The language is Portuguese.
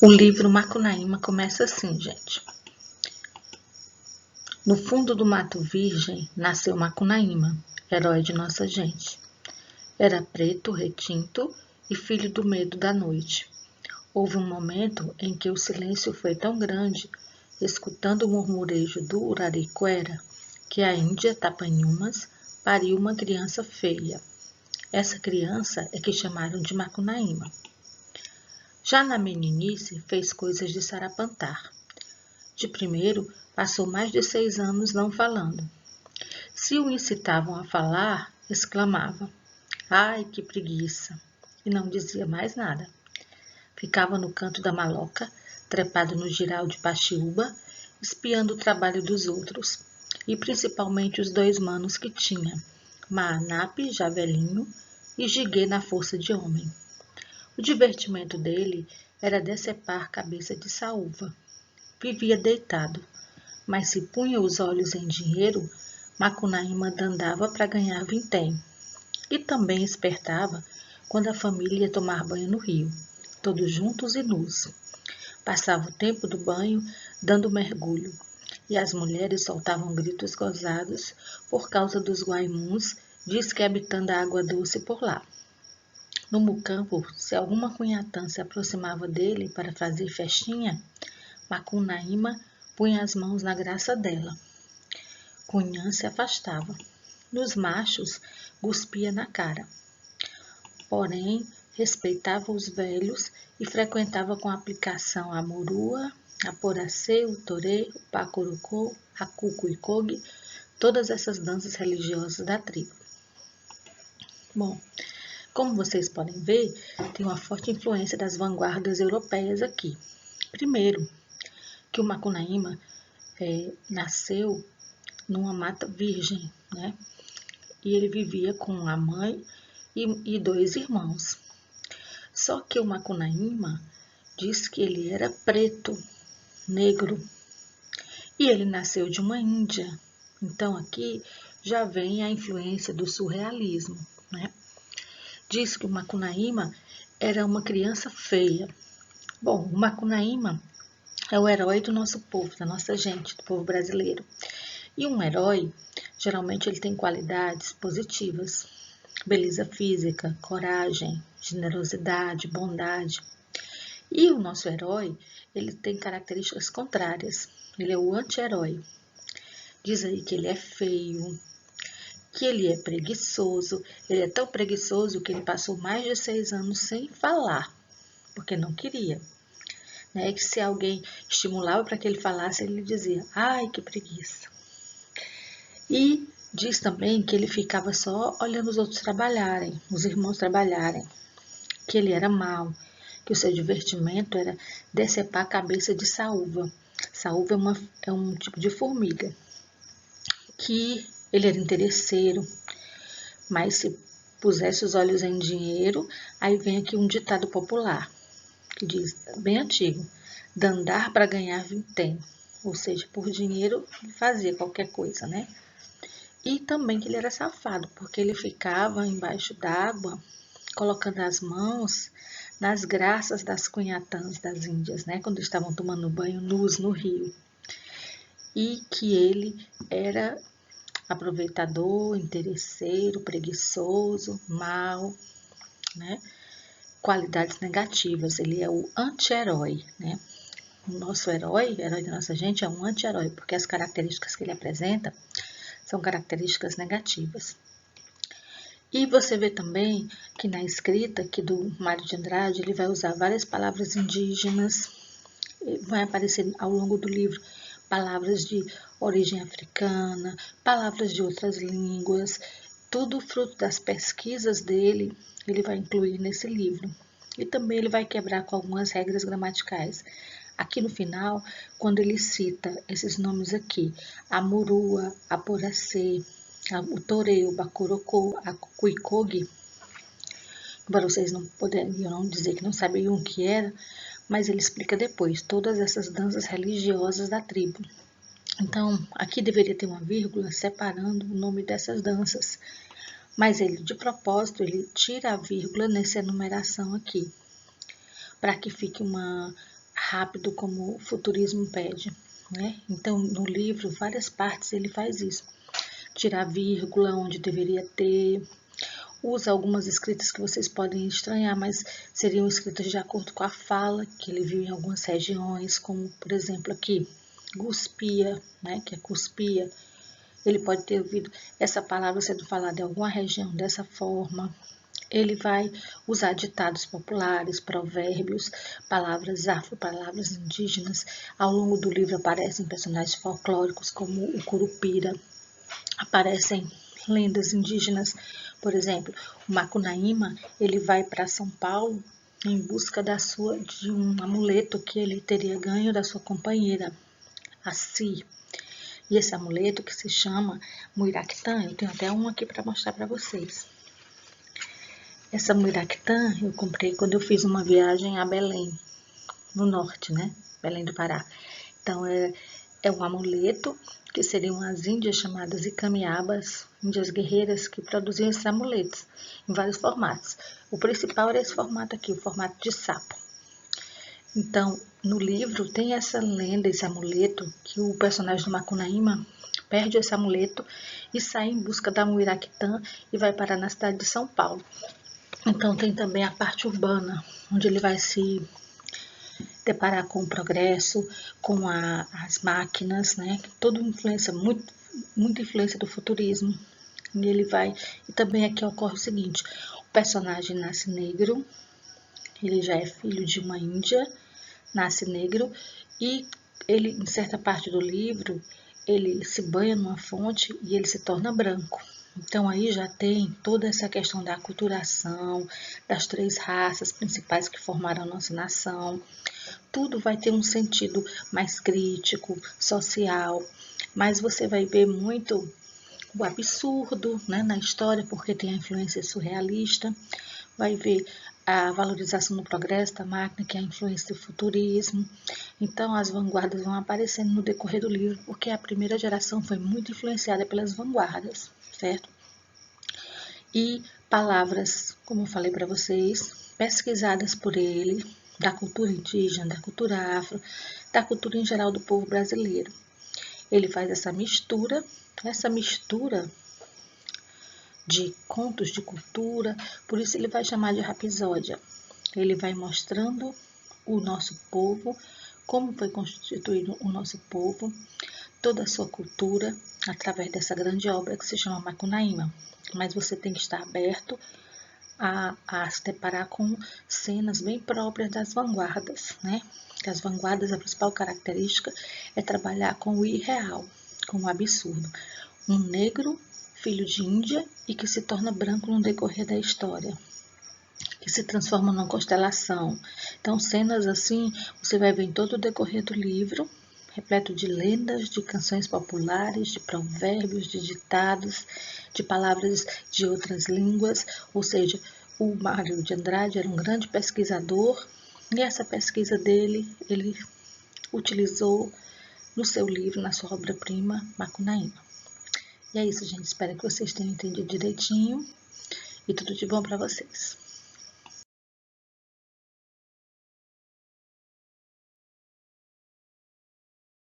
O livro Macunaíma começa assim, gente. No fundo do mato virgem nasceu Macunaíma, herói de nossa gente. Era preto, retinto e filho do medo da noite. Houve um momento em que o silêncio foi tão grande, escutando o murmurejo do Uraricuera, que a Índia Tapanhumas pariu uma criança feia. Essa criança é que chamaram de Macunaíma. Já na meninice, fez coisas de sarapantar. De primeiro, passou mais de 6 anos não falando. Se o incitavam a falar, exclamava: "Ai, que preguiça!" e não dizia mais nada. Ficava no canto da maloca, trepado no jiral de paxiúba, espiando o trabalho dos outros, e principalmente os 2 manos que tinha, Maanape, já velhinho, e Jiguê na força de homem. O divertimento dele era decepar cabeça de saúva. Vivia deitado, mas se punha os olhos em dinheiro, Macunaíma dandava para ganhar vintém. E também espertava quando a família ia tomar banho no rio, todos juntos e nus. Passava o tempo do banho dando mergulho, e as mulheres soltavam gritos gozados por causa dos guaimuns, diz que habitando a água doce por lá. No mucampo, se alguma cunhatã se aproximava dele para fazer festinha, Macunaíma punha as mãos na graça dela. Cunhã se afastava. Nos machos, cuspia na cara. Porém, respeitava os velhos e frequentava com aplicação a murua, a poracê, o torê, o pacorocô, a cucuicogue, todas essas danças religiosas da tribo. Bom, como vocês podem ver, tem uma forte influência das vanguardas europeias aqui. Primeiro, que o Macunaíma nasceu numa mata virgem, né? E ele vivia com a mãe e 2 irmãos. Só que o Macunaíma diz que ele era preto, negro, e ele nasceu de uma índia. Então aqui já vem a influência do surrealismo, né? Diz que o Macunaíma era uma criança feia. Bom, o Macunaíma é o herói do nosso povo, da nossa gente, do povo brasileiro. E um herói, geralmente ele tem qualidades positivas: beleza física, coragem, generosidade, bondade. E o nosso herói, ele tem características contrárias. Ele é o anti-herói. Diz aí que ele é feio, que ele é preguiçoso. Ele é tão preguiçoso que ele passou mais de 6 anos sem falar, porque não queria. Né? Que se alguém estimulava para que ele falasse, ele dizia: "Ai, que preguiça". E diz também que ele ficava só olhando os outros trabalharem, os irmãos trabalharem, que ele era mau, que o seu divertimento era decepar a cabeça de saúva. Saúva é um tipo de formiga. Que ele era interesseiro, mas se pusesse os olhos em dinheiro, aí vem aqui um ditado popular, que diz, bem antigo: "Dandar para ganhar vintém", ou seja, por dinheiro fazia qualquer coisa, né? E também que ele era safado, porque ele ficava embaixo d'água, colocando as mãos nas graças das cunhatãs das Índias, né? Quando estavam tomando banho nus no rio. E que ele era aproveitador, interesseiro, preguiçoso, mau, né? Qualidades negativas. Ele é o anti-herói, né? O nosso herói da nossa gente, é um anti-herói, porque as características que ele apresenta são características negativas. E você vê também que na escrita aqui do Mário de Andrade, ele vai usar várias palavras indígenas, vai aparecer ao longo do livro palavras de origem africana, palavras de outras línguas, tudo fruto das pesquisas dele, ele vai incluir nesse livro. E também ele vai quebrar com algumas regras gramaticais. Aqui no final, quando ele cita esses nomes aqui, a murua, a poracê, o torê, o bacurocô, a cuicogue, para vocês não poderiam dizer que não sabiam o que era, mas ele explica depois todas essas danças religiosas da tribo. Então, aqui deveria ter uma vírgula separando o nome dessas danças, mas ele, de propósito, ele tira a vírgula nessa enumeração aqui, para que fique uma rápido como o futurismo pede, né? Então, no livro, várias partes ele faz isso. Tirar vírgula onde deveria ter, usa algumas escritas que vocês podem estranhar, mas seriam escritas de acordo com a fala que ele viu em algumas regiões, como, por exemplo, aqui, guspia, né, que é cuspia. Ele pode ter ouvido essa palavra sendo falada em alguma região dessa forma. Ele vai usar ditados populares, provérbios, palavras afro, palavras indígenas. Ao longo do livro aparecem personagens folclóricos como o Curupira, aparecem lendas indígenas. Por exemplo, o Macunaíma, ele vai para São Paulo em busca de um amuleto que ele teria ganho da sua companheira, a Si. E esse amuleto que se chama Muiractã, eu tenho até um aqui para mostrar para vocês. Essa Muiractã eu comprei quando eu fiz uma viagem a Belém, no norte, né? Belém do Pará. Então, é um amuleto que seriam as índias chamadas Icamiabas, índias guerreiras que produziam esses amuletos em vários formatos. O principal era esse formato aqui, o formato de sapo. Então, no livro tem essa lenda, esse amuleto, que o personagem do Macunaíma perde esse amuleto e sai em busca da Muiractã e vai parar na cidade de São Paulo. Então, tem também a parte urbana, onde ele vai se deparar com o progresso, com as máquinas, né? Toda influência, muita influência do futurismo. E ele vai. E também aqui ocorre o seguinte: o personagem nasce negro, ele já é filho de uma índia, nasce negro, e ele, em certa parte do livro, ele se banha numa fonte e ele se torna branco. Então, aí já tem toda essa questão da aculturação, das 3 raças principais que formaram a nossa nação. Tudo vai ter um sentido mais crítico, social, mas você vai ver muito o absurdo, né, na história, porque tem a influência surrealista, vai ver a valorização do progresso da máquina, que é a influência do futurismo. Então, as vanguardas vão aparecendo no decorrer do livro, porque a primeira geração foi muito influenciada pelas vanguardas, certo? E palavras, como eu falei para vocês, pesquisadas por ele, da cultura indígena, da cultura afro, da cultura em geral do povo brasileiro. Ele faz essa mistura de contos de cultura, por isso ele vai chamar de rapsódia. Ele vai mostrando o nosso povo, como foi constituído o nosso povo, toda a sua cultura, através dessa grande obra que se chama Macunaíma. Mas você tem que estar aberto a se deparar com cenas bem próprias das vanguardas, né? As vanguardas, a principal característica é trabalhar com o irreal, com o absurdo. Um negro, filho de Índia e que se torna branco no decorrer da história, que se transforma numa constelação. Então, cenas assim, você vai ver em todo o decorrer do livro, repleto de lendas, de canções populares, de provérbios, de ditados, de palavras de outras línguas, ou seja, o Mário de Andrade era um grande pesquisador e essa pesquisa dele, ele utilizou no seu livro, na sua obra-prima, Macunaíma. E é isso, gente. Espero que vocês tenham entendido direitinho e tudo de bom para vocês.